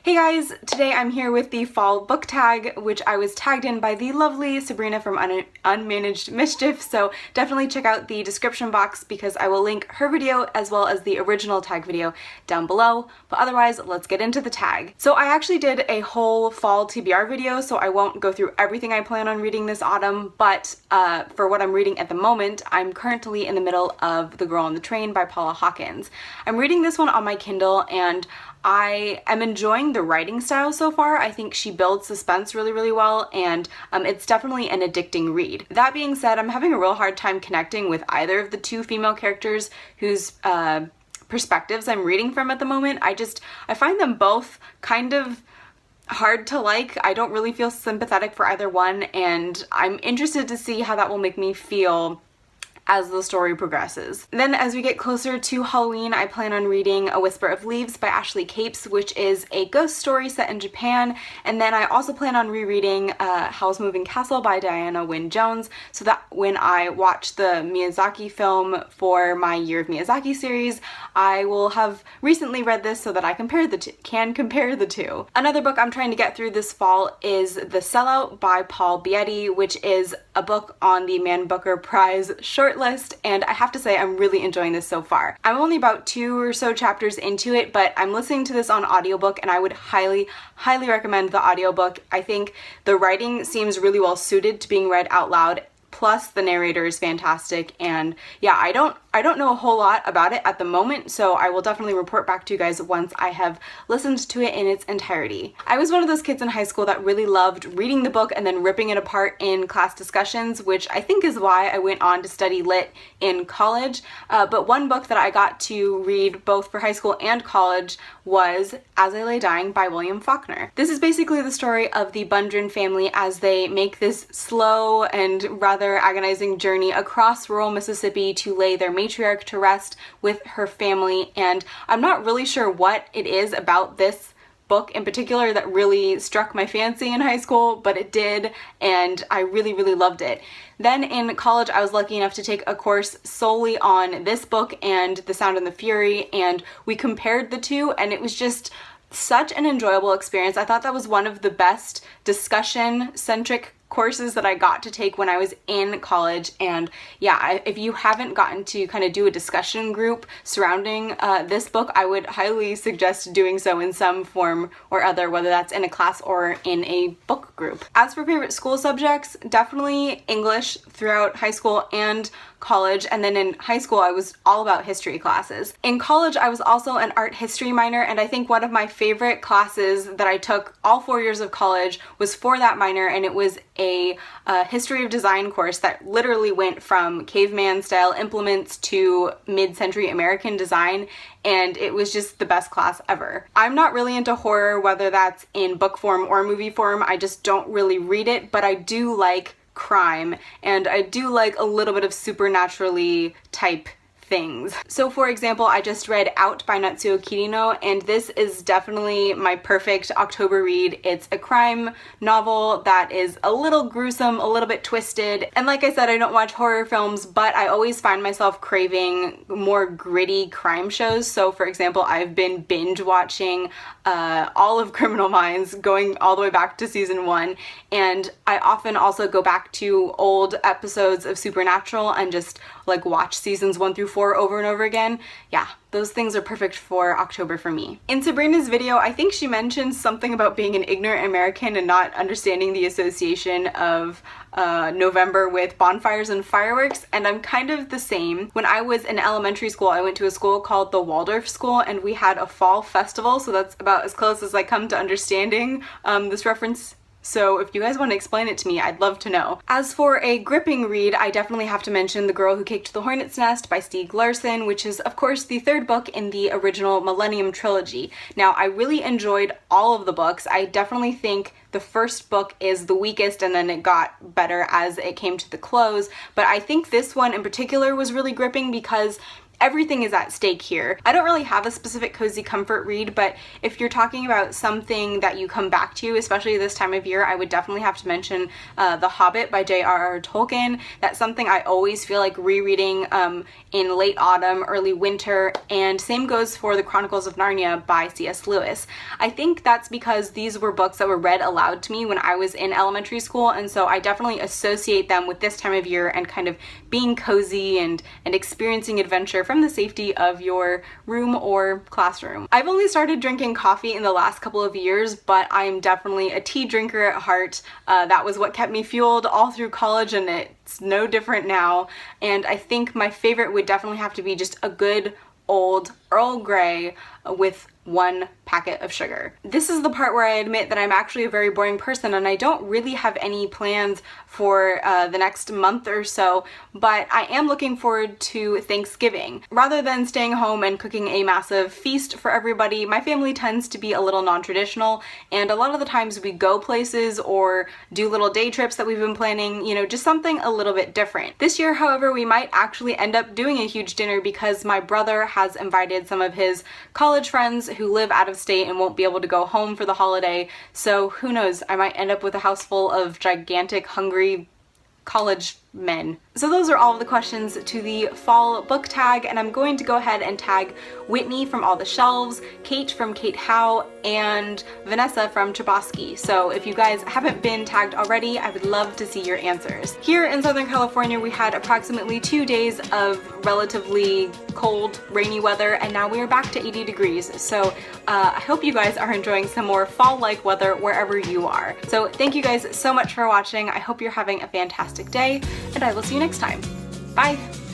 Hey guys, today I'm here with the fall book tag, which I was tagged in by the lovely Sabrina from Unmanaged Mischief, so definitely check out the description box because I will link her video as well as the original tag video down below, but otherwise let's get into the tag. So I actually did a whole fall TBR video, so I won't go through everything I plan on reading this autumn, but for what I'm reading at the moment, I'm currently in the middle of The Girl on the Train by Paula Hawkins. I'm reading this one on my Kindle and I am enjoying the writing style so far. I think she builds suspense really well, and it's definitely an addicting read. That being said, I'm having a real hard time connecting with either of the two female characters whose perspectives I'm reading from at the moment. I find them both kind of hard to like. I don't really feel sympathetic for either one, and I'm interested to see how that will make me feel as the story progresses. Then as we get closer to Halloween, I plan on reading A Whisper of Leaves by Ashley Capes, which is a ghost story set in Japan, and then I also plan on rereading Howl's Moving Castle by Diana Wynne Jones, so that when I watch the Miyazaki film for my Year of Miyazaki series, I will have recently read this so that I can compare the two. Another book I'm trying to get through this fall is The Sellout by Paul Beatty, which is a book on the Man Booker Prize shortlist, and I have to say I'm really enjoying this so far. I'm only about 2 or so chapters into it, but I'm listening to this on audiobook and I would highly recommend the audiobook. I think the writing seems really well suited to being read out loud, plus the narrator is fantastic, and yeah, I don't know a whole lot about it at the moment, so I will definitely report back to you guys once I have listened to it in its entirety. I was one of those kids in high school that really loved reading the book and then ripping it apart in class discussions, which I think is why I went on to study lit in college, but one book that I got to read both for high school and college was As I Lay Dying by William Faulkner. This is basically the story of the Bundren family as they make this slow and rather agonizing journey across rural Mississippi to lay their matriarch to rest with her family, and I'm not really sure what it is about this book in particular that really struck my fancy in high school, but it did, and I really loved it. Then in college, I was lucky enough to take a course solely on this book and The Sound and the Fury, and we compared the two, and it was just such an enjoyable experience. I thought that was one of the best discussion-centric courses that I got to take when I was in college, and yeah, if you haven't gotten to kind of do a discussion group surrounding this book, I would highly suggest doing so in some form or other, whether that's in a class or in a book group. As for favorite school subjects, definitely English throughout high school and college, and then in high school I was all about history classes. In college I was also an art history minor, and I think one of my favorite classes that I took all 4 years of college was for that minor, and it was a history of design course that literally went from caveman style implements to mid-century American design, and it was just the best class ever. I'm not really into horror, whether that's in book form or movie form. I just don't really read it, but I do like crime, and I do like a little bit of supernaturally type things. So for example, I just read Out by Natsuo Kirino, and this is definitely my perfect October read. It's a crime novel that is a little gruesome, a little bit twisted, and like I said, I don't watch horror films, but I always find myself craving more gritty crime shows. So for example, I've been binge watching all of Criminal Minds, going all the way back to season 1, and I often also go back to old episodes of Supernatural and just like watch seasons 1 through 4 over and over again. Yeah, those things are perfect for October for me. In Sabrina's video, I think she mentioned something about being an ignorant American and not understanding the association of November with bonfires and fireworks, and I'm kind of the same. When I was in elementary school, I went to a school called the Waldorf School, and we had a fall festival, so that's about as close as I come to understanding this reference. So if you guys want to explain it to me, I'd love to know. As for a gripping read, I definitely have to mention The Girl Who Kicked the Hornet's Nest by Stieg Larsson, which is of course the third book in the original Millennium trilogy. Now, I really enjoyed all of the books. I definitely think the first book is the weakest, and then it got better as it came to the close, but I think this one in particular was really gripping because everything is at stake here. I don't really have a specific cozy comfort read, but if you're talking about something that you come back to, especially this time of year, I would definitely have to mention The Hobbit by J.R.R. Tolkien. That's something I always feel like rereading in late autumn, early winter, and same goes for The Chronicles of Narnia by C.S. Lewis. I think that's because these were books that were read aloud to me when I was in elementary school, and so I definitely associate them with this time of year and kind of being cozy and experiencing adventure from the safety of your room or classroom. I've only started drinking coffee in the last couple of years, but I'm definitely a tea drinker at heart. That was what kept me fueled all through college, and it's no different now. And I think my favorite would definitely have to be just a good old Earl Grey with 1 packet of sugar. This is the part where I admit that I'm actually a very boring person and I don't really have any plans for the next month or so, but I am looking forward to Thanksgiving. Rather than staying home and cooking a massive feast for everybody, my family tends to be a little non-traditional, and a lot of the times we go places or do little day trips that we've been planning, you know, just something a little bit different. This year, however, we might actually end up doing a huge dinner because my brother has invited some of his college friends who live out of state and won't be able to go home for the holiday, so who knows, I might end up with a house full of gigantic, hungry college men. So those are all of the questions to the fall book tag, and I'm going to go ahead and tag Whitney from All the Shelves, Kate from Kate Howe, and Vanessa from Chbosky. So if you guys haven't been tagged already, I would love to see your answers. Here in Southern California, we had approximately 2 days of relatively cold, rainy weather, and now we are back to 80 degrees. So I hope you guys are enjoying some more fall-like weather wherever you are. So thank you guys so much for watching. I hope you're having a fantastic day, and I will see you next time. Bye!